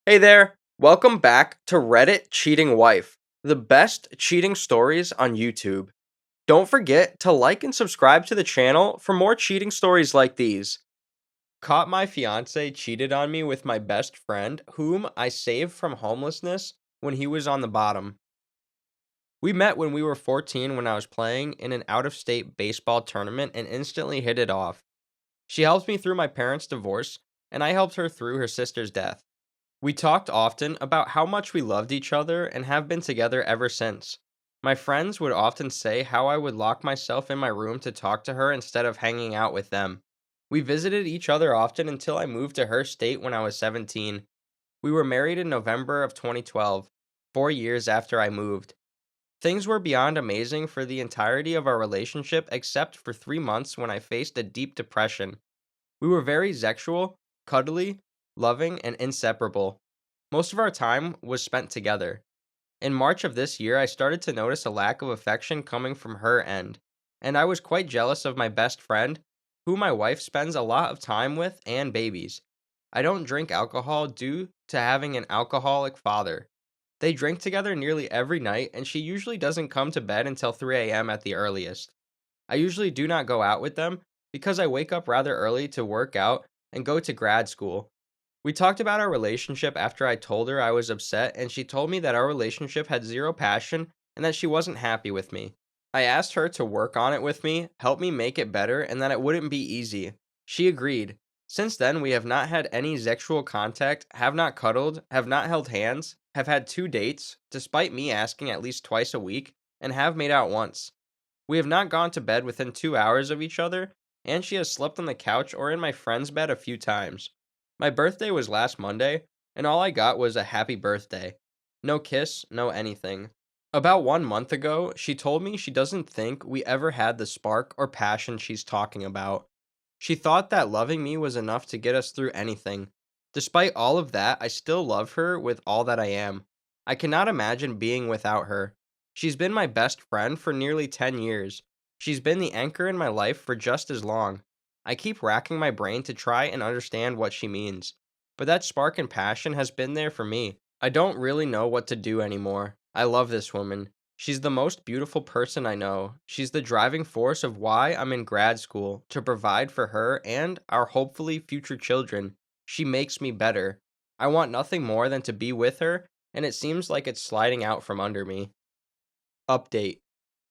Hey there, welcome back to Reddit Cheating Wife, the best cheating stories on YouTube. Don't forget to like and subscribe to the channel for more cheating stories like these. Caught my fiance cheated on me with my best friend, whom I saved from homelessness when he was on the bottom. We met when we were 14 when I was playing in an out of state baseball tournament and instantly hit it off. She helped me through my parents' divorce, and I helped her through her sister's death. We talked often about how much we loved each other and have been together ever since. My friends would often say how I would lock myself in my room to talk to her instead of hanging out with them. We visited each other often until I moved to her state when I was 17. We were married in November of 2012, 4 years after I moved. Things were beyond amazing for the entirety of our relationship except for 3 months when I faced a deep depression. We were very sexual, cuddly, loving, and inseparable. Most of our time was spent together. In March of this year, I started to notice a lack of affection coming from her end, and I was quite jealous of my best friend, who my wife spends a lot of time with, and babies. I don't drink alcohol due to having an alcoholic father. They drink together nearly every night, and she usually doesn't come to bed until 3 a.m. at the earliest. I usually do not go out with them because I wake up rather early to work out and go to grad school. We talked about our relationship after I told her I was upset, and she told me that our relationship had zero passion and that she wasn't happy with me. I asked her to work on it with me, help me make it better, and that it wouldn't be easy. She agreed. Since then, we have not had any sexual contact, have not cuddled, have not held hands, have had 2 dates, despite me asking at least twice a week, and have made out once. We have not gone to bed within 2 hours of each other, and she has slept on the couch or in my friend's bed a few times. My birthday was last Monday, and all I got was a happy birthday. No kiss, no anything. About 1 month ago, she told me she doesn't think we ever had the spark or passion she's talking about. She thought that loving me was enough to get us through anything. Despite all of that, I still love her with all that I am. I cannot imagine being without her. She's been my best friend for nearly 10 years. She's been the anchor in my life for just as long. I keep racking my brain to try and understand what she means. But that spark and passion has been there for me. I don't really know what to do anymore. I love this woman. She's the most beautiful person I know. She's the driving force of why I'm in grad school, to provide for her and our hopefully future children. She makes me better. I want nothing more than to be with her, and it seems like it's sliding out from under me. Update.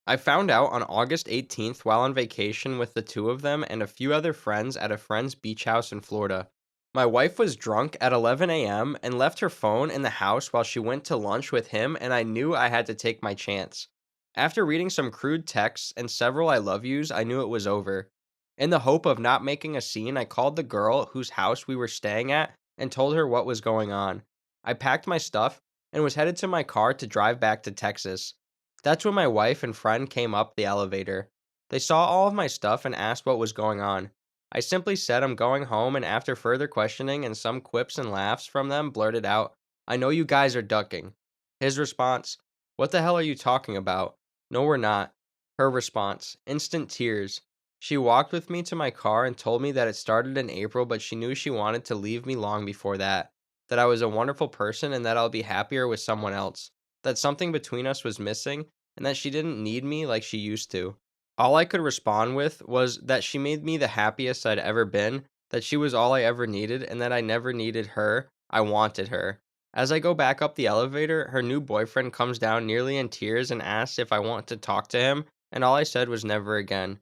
I found out on August 18th while on vacation with the two of them and a few other friends at a friend's beach house in Florida. My wife was drunk at 11 a.m. and left her phone in the house while she went to lunch with him, and I knew I had to take my chance. After reading some crude texts and several I love yous, I knew it was over. In the hope of not making a scene, I called the girl whose house we were staying at and told her what was going on. I packed my stuff and was headed to my car to drive back to Texas. That's when my wife and friend came up the elevator. They saw all of my stuff and asked what was going on. I simply said I'm going home, and after further questioning and some quips and laughs from them, blurted out, "I know you guys are ducking." His response, "What the hell are you talking about?" "No, we're not." Her response, instant tears. She walked with me to my car and told me that it started in April, but she knew she wanted to leave me long before that I was a wonderful person and that I'll be happier with someone else, that something between us was missing, and that she didn't need me like she used to. All I could respond with was that she made me the happiest I'd ever been, that she was all I ever needed, and that I never needed her. I wanted her. As I go back up the elevator, her new boyfriend comes down nearly in tears and asks if I want to talk to him, and all I said was never again.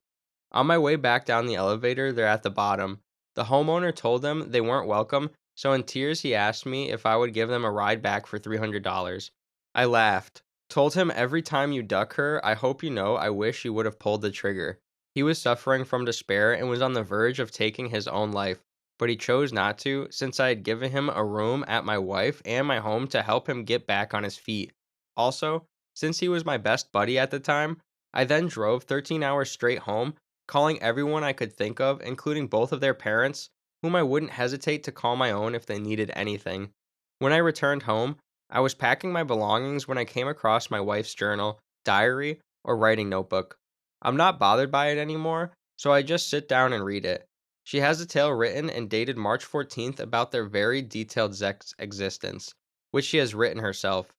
On my way back down the elevator, they're at the bottom. The homeowner told them they weren't welcome, so in tears he asked me if I would give them a ride back for $300. I laughed. Told him every time you duck her, I hope you know I wish you would have pulled the trigger. He was suffering from despair and was on the verge of taking his own life, but he chose not to since I had given him a room at my wife and my home to help him get back on his feet. Also, since he was my best buddy at the time, I then drove 13 hours straight home, calling everyone I could think of, including both of their parents, whom I wouldn't hesitate to call my own if they needed anything. When I returned home, I was packing my belongings when I came across my wife's journal, diary, or writing notebook. I'm not bothered by it anymore, so I just sit down and read it. She has a tale written and dated March 14th about their very detailed sex existence, which she has written herself.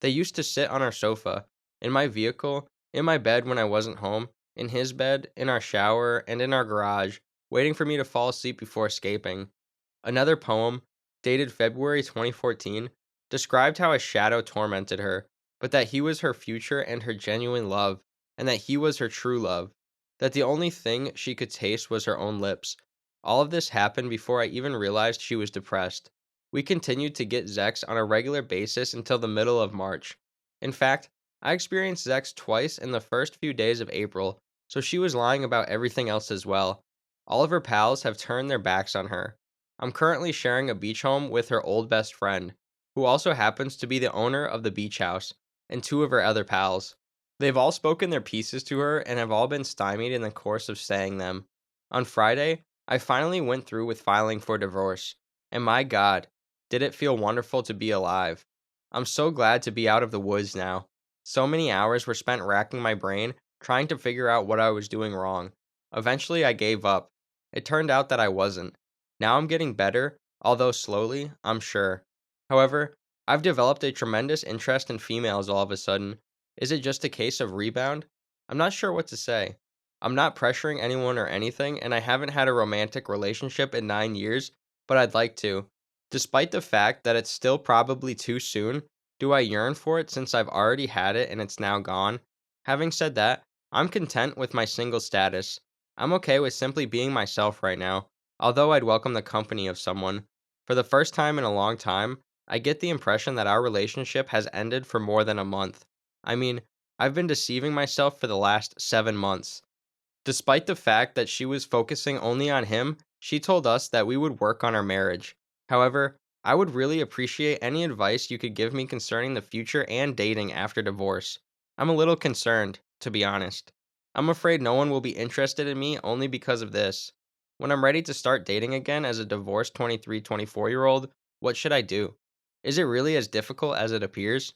They used to sit on our sofa, in my vehicle, in my bed when I wasn't home, in his bed, in our shower, and in our garage, waiting for me to fall asleep before escaping. Another poem, dated February 2014, described how a shadow tormented her, but that he was her future and her genuine love, and that he was her true love, that the only thing she could taste was her own lips. All of this happened before I even realized she was depressed. We continued to get Zex on a regular basis until the middle of March. In fact, I experienced Zex twice in the first few days of April, so she was lying about everything else as well. All of her pals have turned their backs on her. I'm currently sharing a beach home with her old best friend, who also happens to be the owner of the beach house, and two of her other pals. They've all spoken their pieces to her and have all been stymied in the course of saying them. On Friday, I finally went through with filing for divorce, and my God, did it feel wonderful to be alive. I'm so glad to be out of the woods now. So many hours were spent racking my brain, trying to figure out what I was doing wrong. Eventually, I gave up. It turned out that I wasn't. Now I'm getting better, although slowly, I'm sure. However, I've developed a tremendous interest in females all of a sudden. Is it just a case of rebound? I'm not sure what to say. I'm not pressuring anyone or anything, and I haven't had a romantic relationship in 9 years, but I'd like to. Despite the fact that it's still probably too soon, do I yearn for it since I've already had it and it's now gone? Having said that, I'm content with my single status. I'm okay with simply being myself right now, although I'd welcome the company of someone. For the first time in a long time, I get the impression that our relationship has ended for more than a month. I mean, I've been deceiving myself for the last 7 months. Despite the fact that she was focusing only on him, she told us that we would work on our marriage. However, I would really appreciate any advice you could give me concerning the future and dating after divorce. I'm a little concerned, to be honest. I'm afraid no one will be interested in me only because of this. When I'm ready to start dating again as a divorced 23, 24-year-old, what should I do? Is it really as difficult as it appears?